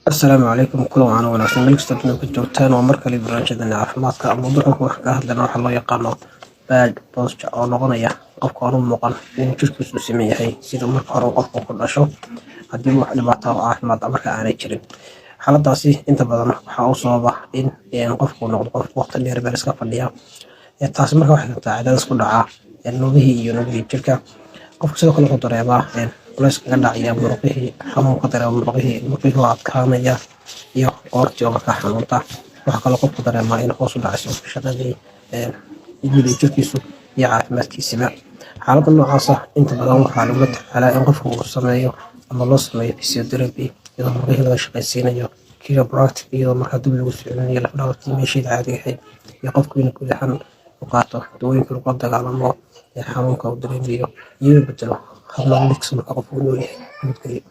السلام عليكم كل وعنا wanaagsan meel kasta aad ka joogtaan waa mar kale barnaamijyadeena caafimaadka mawduuca waxaan ka hadlaynaa waxa loo yaqaano bad posture oo noqonaya qofka aan u muuqan inuu jirkiisu siman yahay sida marka hore qofku ku dhasho haddii wax dhibaato ah caafimaad marka aanay jirin xaaladaasi inta badan waxaa u sababa in qofku noqdo qof waqti dheer meel iska fadhiya taasi marka waxay keentaa cadaadis ku dhaca nugihii jirka qofka sidoo kale wuxuu dareemaa culays kaga dhacaya muruqihii xanuun ka dareema murqihii oo adkaanaya iyo qoortii oo markaa xanuunta waxaa kaloo qofku dareemaa in hoos u dhacayso shaqadii guud ee jirkiisu iyo caafimaadkiisiba xaaladda noocaas ah inta badan waxaa lagula tacaalaa in qofku uu sameeyo ama loo sameeyo physiotherapy iyadoo murqihii laga shaqaysiinayo chiropractic iyadoo markaa dib lagu socodinayo lafdhabartii meesheeda caadiga ahayd iyo qofku inuu guud ahaan u qaato dawooyinka lagula dagaalamo xanuunka uu dareemayo iyo bedelo hab nololeedkiisa marka qofku u nool yahay nabadgelyo.